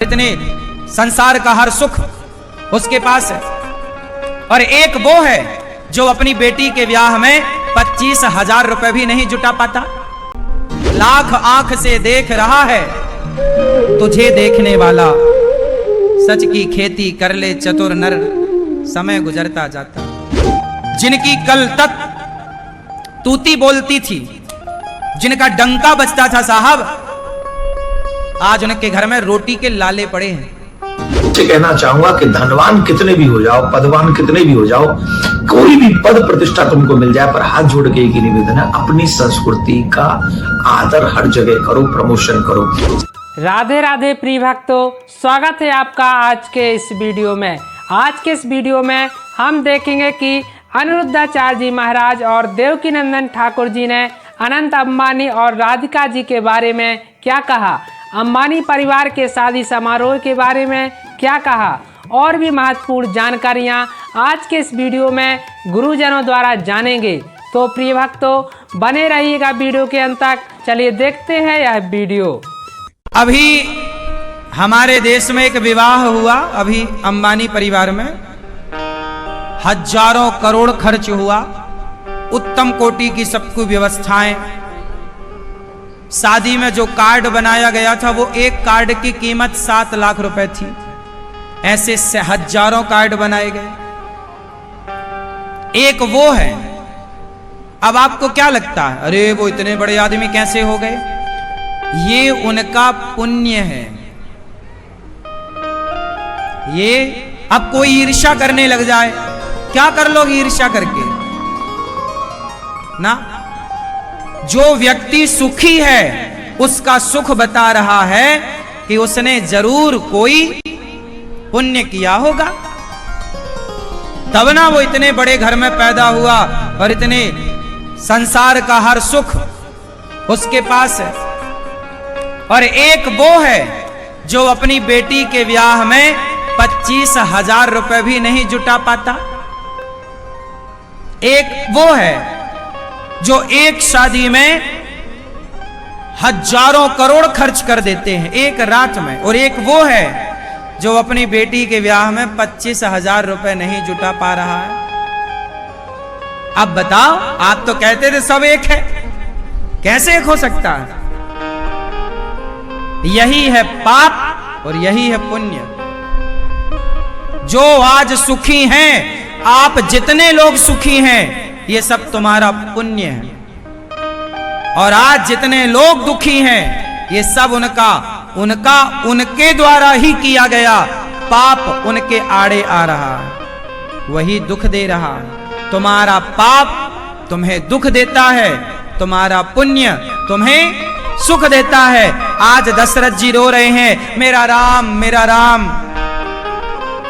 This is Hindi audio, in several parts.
इतने संसार का हर सुख उसके पास है। और एक वो है जो अपनी बेटी के ब्याह में 25,000 रुपए भी नहीं जुटा पाता। लाख आंख से देख रहा है तुझे देखने वाला, सच की खेती कर ले चतुर नर, समय गुजरता जाता। जिनकी कल तक तूती बोलती थी, जिनका डंका बजता था साहब, आज उनके घर में रोटी के लाले पड़े हैं। कहना चाहूंगा कि धनवान कितने भी हो जाओ, पदवान कितने भी हो जाओ, कोई भी पद प्रतिष्ठा तुमको मिल जाए, पर हाथ जोड़ के एक ही निवेदन है, अपनी संस्कृति का आदर हर जगह करो, प्रमोशन करो। राधे राधे प्रिय भक्तों, स्वागत है आपका आज के इस वीडियो में। आज के इस वीडियो में हम देखेंगे कि अनिरुद्धाचार्य जी महाराज और देवकीनंदन ठाकुर जी ने अनंत अंबानी और राधिका जी के बारे में क्या कहा, अंबानी परिवार के शादी समारोह के बारे में क्या कहा, और भी महत्वपूर्ण जानकारियां आज के इस वीडियो में गुरुजनों द्वारा जानेंगे। तो प्रिय भक्तों बने रहिएगा वीडियो के अंत तक। चलिए देखते हैं यह वीडियो। अभी हमारे देश में एक विवाह हुआ, अभी अंबानी परिवार में हजारों करोड़ खर्च हुआ, उत्तम कोटि की सबको व्यवस्थाएं। शादी में जो कार्ड बनाया गया था वो एक कार्ड की कीमत 7 लाख रुपए थी। ऐसे से हजारों कार्ड बनाए गए। एक वो है, अब आपको क्या लगता है, अरे वो इतने बड़े आदमी कैसे हो गए? ये उनका पुण्य है। ये अब कोई ईर्ष्या करने लग जाए, क्या कर लोगे ईर्ष्या करके ना? जो व्यक्ति सुखी है उसका सुख बता रहा है कि उसने जरूर कोई पुण्य किया होगा, तब ना वो इतने बड़े घर में पैदा हुआ और इतने संसार का हर सुख उसके पास है। और एक वो है जो अपनी बेटी के ब्याह में 25,000 रुपए भी नहीं जुटा पाता। एक वो है जो एक शादी में हजारों करोड़ खर्च कर देते हैं एक रात में, और एक वो है जो अपनी बेटी के ब्याह में 25,000 रुपए नहीं जुटा पा रहा है। अब बताओ, आप तो कहते थे सब एक है, कैसे एक हो सकता है? यही है पाप और यही है पुण्य। जो आज सुखी हैं, आप जितने लोग सुखी हैं, ये सब तुम्हारा पुण्य है। और आज जितने लोग दुखी हैं, ये सब उनके द्वारा ही किया गया पाप उनके आड़े आ रहा है, वही दुख दे रहा है। तुम्हारा पाप तुम्हें दुख देता है, तुम्हारा पुण्य तुम्हें सुख देता है। आज दशरथ जी रो रहे हैं, मेरा राम मेरा राम।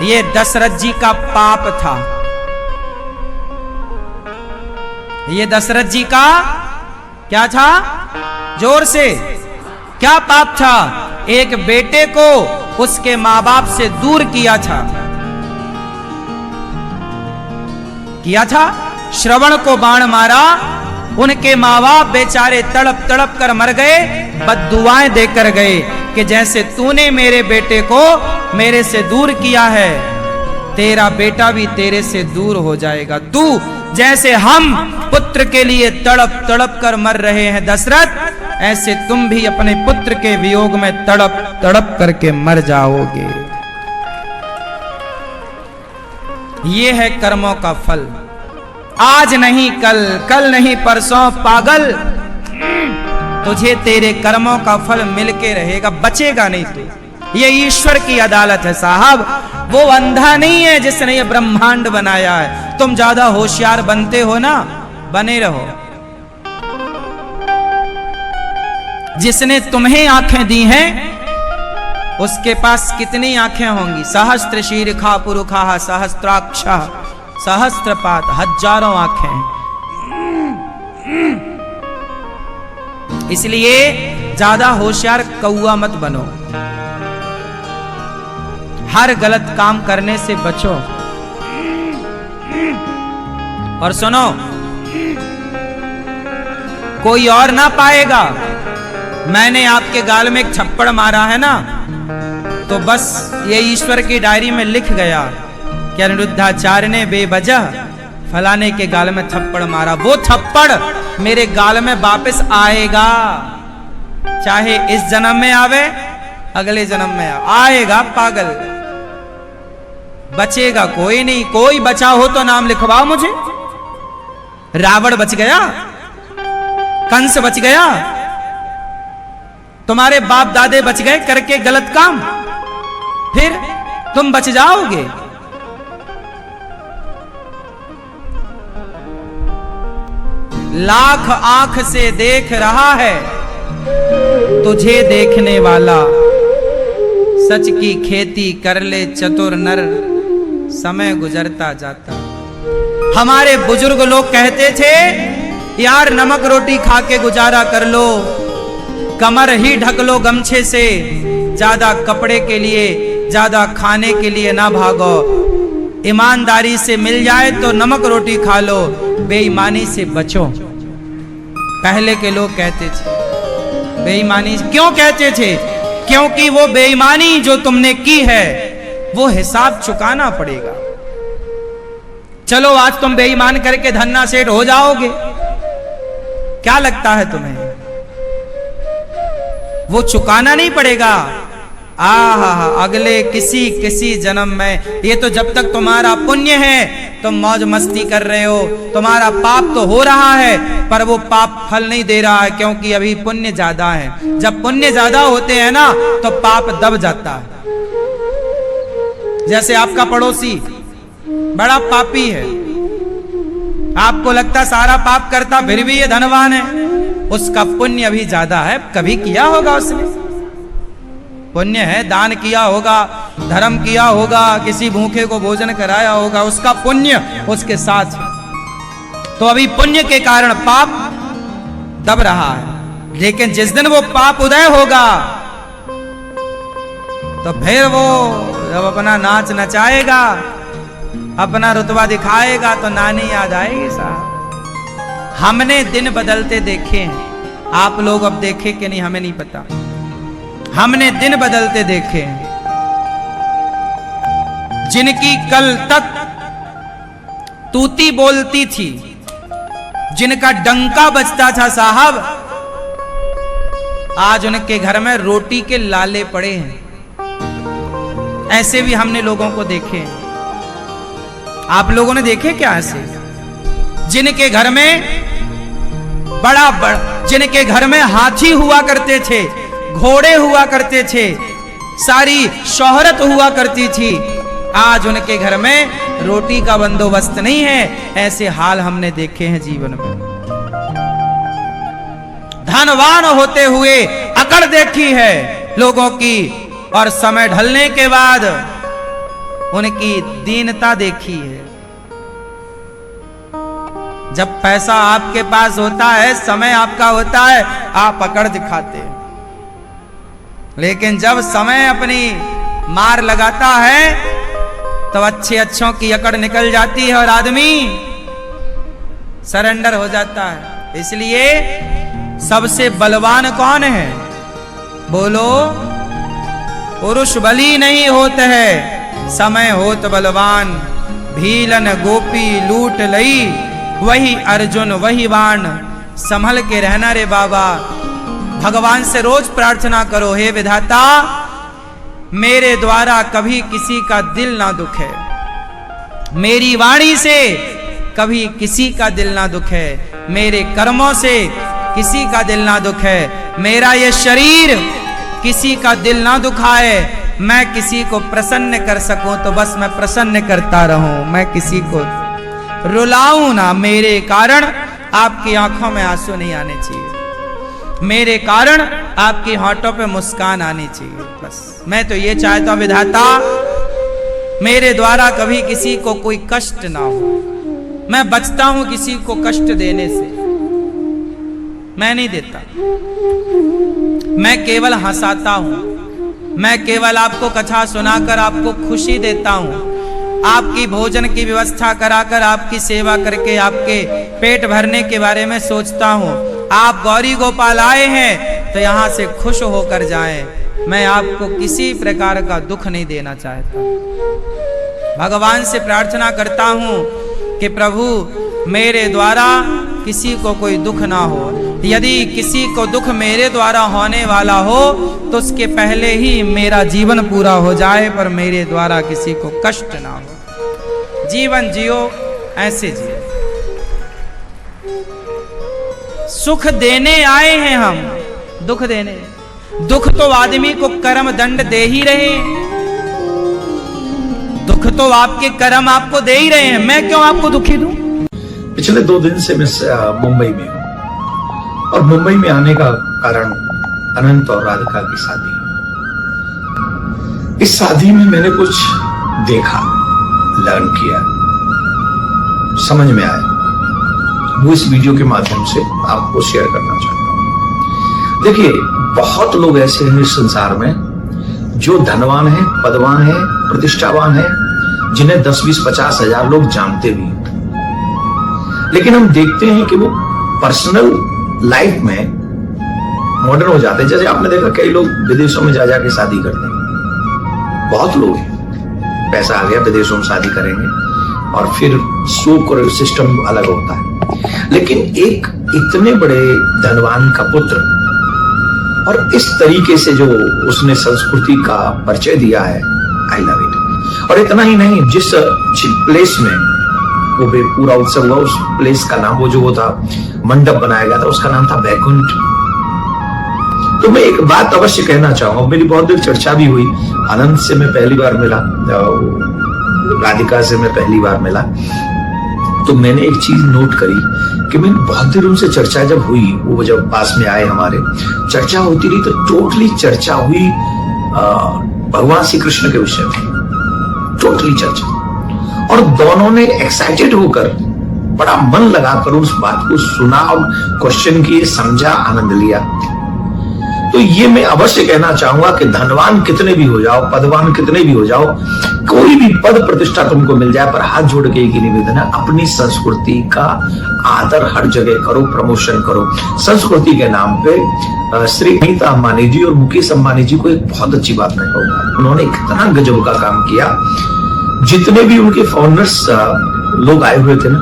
ये दशरथ जी का पाप था। ये दशरथ जी का क्या था? जोर से, क्या पाप था? एक बेटे को उसके मां बाप से दूर किया था। श्रवण को बाण मारा, उनके मां बाप बेचारे तड़प तड़प कर मर गए, बद्दुआएं देकर गए कि जैसे तूने मेरे बेटे को मेरे से दूर किया है, तेरा बेटा भी तेरे से दूर हो जाएगा। तू जैसे हम पुत्र के लिए तड़प तड़प कर मर रहे हैं दशरथ, ऐसे तुम भी अपने पुत्र के वियोग में तड़प तड़प करके मर जाओगे। ये है कर्मों का फल। आज नहीं कल, कल नहीं परसों पागल, तुझे तेरे कर्मों का फल मिलके रहेगा, बचेगा नहीं तू। ये ईश्वर की अदालत है साहब। वो अंधा नहीं है जिसने ये ब्रह्मांड बनाया है। तुम ज्यादा होशियार बनते हो ना, बने रहो। जिसने तुम्हें आंखें दी हैं, उसके पास कितनी आंखें होंगी? सहस्त्र शीर्षा पुरुषा सहस्त्राक्ष सहस्त्रपात, हजारों आंखें। इसलिए ज्यादा होशियार कौआ मत बनो, हर गलत काम करने से बचो। और सुनो, कोई और ना पाएगा। मैंने आपके गाल में एक थप्पड़ मारा है ना, तो बस ये ईश्वर की डायरी में लिख गया कि अनिरुद्धाचार्य ने बेवजह फलाने के गाल में थप्पड़ मारा। वो थप्पड़ मेरे गाल में वापस आएगा, चाहे इस जन्म में आवे अगले जन्म में आएगा। पागल, बचेगा कोई नहीं। कोई बचा हो तो नाम लिखवाओ मुझे। रावण बच गया, कंस बच गया, तुम्हारे बाप दादे बच गए करके गलत काम, फिर तुम बच जाओगे? लाख आंख से देख रहा है तुझे देखने वाला, सच की खेती कर ले चतुर नर, समय गुजरता जाता। हमारे बुजुर्ग लोग कहते थे यार नमक रोटी खा के गुजारा कर लो, कमर ही ढक लो गमछे से, ज्यादा कपड़े के लिए ज्यादा खाने के लिए ना भागो, ईमानदारी से मिल जाए तो नमक रोटी खा लो, बेईमानी से बचो। पहले के लोग कहते थे। बेईमानी क्यों कहते थे? क्योंकि वो बेईमानी जो तुमने की है वो हिसाब चुकाना पड़ेगा। चलो आज तुम बेईमान करके धन्ना सेठ हो जाओगे, क्या लगता है तुम्हें? वो चुकाना नहीं पड़ेगा। अगले किसी जन्म में। ये तो जब तक तुम्हारा पुण्य है तुम मौज मस्ती कर रहे हो, तुम्हारा पाप तो हो रहा है पर वो पाप फल नहीं दे रहा है, क्योंकि अभी पुण्य ज्यादा है। जब पुण्य ज्यादा होते हैं ना तो पाप दब जाता है। जैसे आपका पड़ोसी बड़ा पापी है, आपको लगता सारा पाप करता फिर भी ये धनवान है, उसका पुण्य अभी ज्यादा है। कभी किया होगा उसने पुण्य है, दान किया होगा, धर्म किया होगा, किसी भूखे को भोजन कराया होगा, उसका पुण्य उसके साथ है। तो अभी पुण्य के कारण पाप दब रहा है, लेकिन जिस दिन वो पाप उदय होगा तो फिर वो जब अपना नाच नचाएगा, अपना रुतबा दिखाएगा तो नानी याद आएगी साहब। हमने दिन बदलते देखे हैं, आप लोग अब देखे कि नहीं हमें नहीं पता। हमने दिन बदलते देखे हैं। जिनकी कल तक तूती बोलती थी, जिनका डंका बजता था साहब, आज उनके घर में रोटी के लाले पड़े हैं। ऐसे भी हमने लोगों को देखे हैं। आप लोगों ने देखे क्या ऐसे? जिनके घर में जिनके घर में हाथी हुआ करते थे, घोड़े हुआ करते थे, सारी शोहरत हुआ करती थी, आज उनके घर में रोटी का बंदोबस्त नहीं है। ऐसे हाल हमने देखे हैं जीवन में। धनवान होते हुए अकड़ देखी है लोगों की, और समय ढलने के बाद उनकी दीनता देखी है। जब पैसा आपके पास होता है, समय आपका होता है, आप अकड़ दिखाते हैं, लेकिन जब समय अपनी मार लगाता है तो अच्छे अच्छों की अकड़ निकल जाती है और आदमी सरेंडर हो जाता है। इसलिए सबसे बलवान कौन है? बोलो। पुरुष बली नहीं होते है, समय होत बलवान। भीलन गोपी लूट लई, वही अर्जुन वही बाण। संभल के रहना रे बाबा। भगवान से रोज प्रार्थना करो, हे विधाता मेरे द्वारा कभी किसी का दिल ना दुखे, मेरी वाणी से कभी किसी का दिल ना दुखे, मेरे कर्मों से किसी का दिल ना दुखे, मेरा ये शरीर किसी का दिल ना दुखाए, मैं किसी को प्रसन्न कर सकूं तो बस मैं प्रसन्न करता रहूं, मैं किसी को रुलाऊं ना। मेरे कारण आपकी आंखों में आंसू नहीं आने चाहिए, मेरे कारण आपकी होठों पे मुस्कान आनी चाहिए। बस मैं तो ये चाहता हूं विधाता मेरे द्वारा कभी किसी को कोई कष्ट ना हो। मैं बचता हूं किसी को कष्ट देने से, मैं नहीं देता। मैं केवल हंसाता हूं, मैं केवल आपको कथा सुनाकर आपको खुशी देता हूं, आपकी भोजन की व्यवस्था कराकर आपकी सेवा करके आपके पेट भरने के बारे में सोचता हूं। आप गौरी गोपाल आए हैं तो यहां से खुश होकर जाएं। मैं आपको किसी प्रकार का दुख नहीं देना चाहता। भगवान से प्रार्थना करता हूँ कि प्रभु मेरे द्वारा किसी को कोई दुख ना हो। यदि किसी को दुख मेरे द्वारा होने वाला हो तो उसके पहले ही मेरा जीवन पूरा हो जाए, पर मेरे द्वारा किसी को कष्ट ना हो। जीवन जियो ऐसे जियो। सुख देने आए हैं हम, दुख देने। दुख तो आदमी को कर्म दंड दे ही रहे हैं, दुख तो आपके कर्म आपको दे ही रहे हैं। मैं क्यों आपको दुखी दूं? पिछले 2 दिन से मैं मुंबई में हूं और मुंबई में आने का कारण अनंत और राधिका की शादी है। इस शादी में मैंने कुछ देखा, लर्न किया, समझ में आया, वो इस वीडियो के माध्यम से आपको शेयर करना चाहता हूं। देखिए, बहुत लोग ऐसे हैं इस संसार में जो धनवान है, पदवान है, प्रतिष्ठावान है, जिन्हें 10, 20, 50 हजार लोग जानते भी हैं, लेकिन हम देखते हैं कि वो पर्सनल लाइफ में मॉडर्न हो जाते हैं। जैसे आपने देखा कई लोग विदेशों में जा जाके शादी करते हैं, बहुत लोग हैं, पैसा आ गया विदेशों में शादी करेंगे और फिर शोक और सिस्टम अलग होता है। लेकिन एक इतने बड़े धनवान का पुत्र और इस तरीके से जो उसने संस्कृति का परिचय दिया है, आई लव इट। और इतना ही नहीं, जिस प्लेस में वो पूरा उत्सव हुआ, उस प्लेस का नाम, वो जो वो था मंडप बनाया गया था, उसका नाम था बैकुंठ। तो मैं एक बात अवश्य कहना चाहूंगा, मेरी बहुत देर चर्चा भी हुई। आनंद से मैं पहली बार मिला, राधिका से मैं पहली बार मिला, तो मैंने एक चीज नोट करी कि मैं बहुत देर उनसे चर्चा जब हुई, वो जब पास में आए हमारे, चर्चा होती रही तो टोटली चर्चा हुई भगवान श्री कृष्ण के विषय में, टोटली चर्चा। और दोनों ने एक्साइटेड होकर, बड़ा मन लगाकर उस बात को सुना और क्वेश्चन किए, समझा, आनंद लिया। तो ये मैं अवश्य कहना चाहूंगा कि धनवान कितने भी हो जाओ, पदवान कितने भी हो जाओ, कोई भी पद प्रतिष्ठा तुमको मिल जाए, पर हाथ जोड़ के एक ही निवेदन है, अपनी संस्कृति का आदर हर जगह करो, प्रमोशन करो। संस्कृति के नाम पे श्री नीता अंबानी जी और मुकेश अंबानी जी को एक बहुत अच्छी बात मैं कहूंगा, उन्होंने कितना गजब का काम किया। जितने भी उनके फाउंडर्स लोग आए हुए थे ना,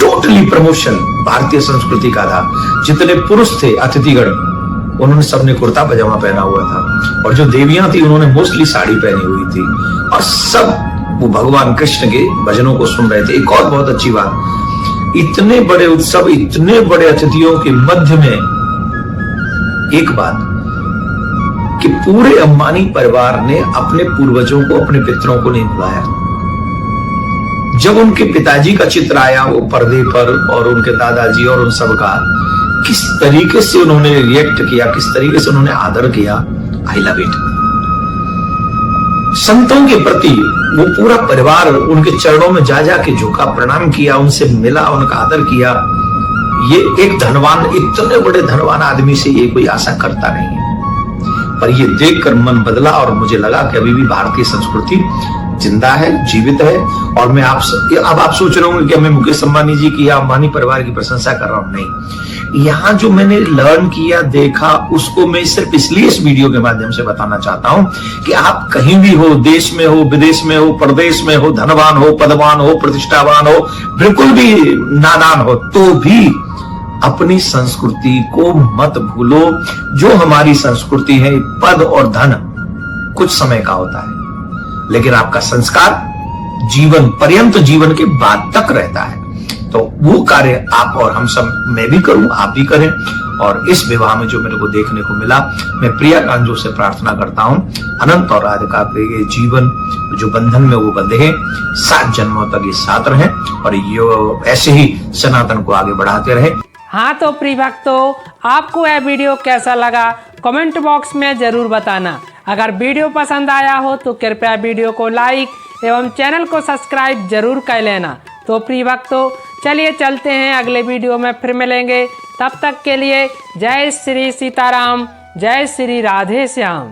टोटली प्रमोशन भारतीय संस्कृति का था। जितने पुरुष थे अतिथिगण, उन्होंने सबने कुर्ता पजामा पहना हुआ था, और जो देवियां थी उन्होंने मोस्टली साड़ी पहनी हुई थी, और सब वो भगवान कृष्ण के भजनों को सुन रहे थे। एक और बहुत अच्छी बात, इतने बड़े उत्सव, इतने बड़े अतिथियों के मध्य में एक बात कि पूरे अंबानी परिवार ने अपने पूर्वजों को, अपने पितरों को नहीं बुलाया। जब उनके पिताजी का चित्र आया वो पर्दे पर, और उनके दादाजी और उन सब का, किस तरीके से उन्होंने रिएक्ट किया, किस तरीके से उन्होंने आदर किया, आई लव इट। संतों के प्रति वो पूरा परिवार उनके चरणों में जा जाके झुका, प्रणाम किया, उनसे मिला, उनका आदर किया। ये एक धनवान, इतने बड़े धनवान आदमी से ये कोई आशा करता नहीं है। पर ये देखकर मन बदला और मुझे लगा कि अभी भी भारतीय संस्कृति जिंदा है, जीवित है। और मैं अब आप सोच रहे होंगे कि मैं मुकेश अंबानी जी की या अंबानी परिवार की प्रशंसा कर रहा हूं, नहीं। यहाँ जो मैंने लर्न किया, देखा, उसको मैं सिर्फ इसलिए इस वीडियो के माध्यम से बताना चाहता हूं कि आप कहीं भी हो, देश में हो, विदेश में हो, प्रदेश में हो, धनवान हो, पदवान हो, प्रतिष्ठावान हो, बिल्कुल भी नादान हो, तो भी अपनी संस्कृति को मत भूलो। जो हमारी संस्कृति है, पद और धन कुछ समय का होता है, लेकिन आपका संस्कार जीवन पर्यंत, जीवन के बाद तक रहता है। तो वो कार्य आप और हम सब, मैं भी करूं, आप भी करें। और इस विवाह में जो मेरे को देखने को मिला, मैं प्रिया कांजो से प्रार्थना करता हूं, अनंत और राधिका के ये जीवन जो बंधन में वो बंधे हैं, 7 जन्मों तक ये साथ रहें और ये ऐसे ही सनातन को आगे बढ़ाते रहें। हाँ तो प्रिय भक्तों, आपको यह वीडियो कैसा लगा कमेंट बॉक्स में जरूर बताना। अगर वीडियो पसंद आया हो तो कृपया वीडियो को लाइक एवं चैनल को सब्सक्राइब जरूर कर लेना। तो प्रिय भक्तों, चलिए चलते हैं, अगले वीडियो में फिर मिलेंगे। तब तक के लिए जय श्री सीताराम, जय श्री राधे श्याम।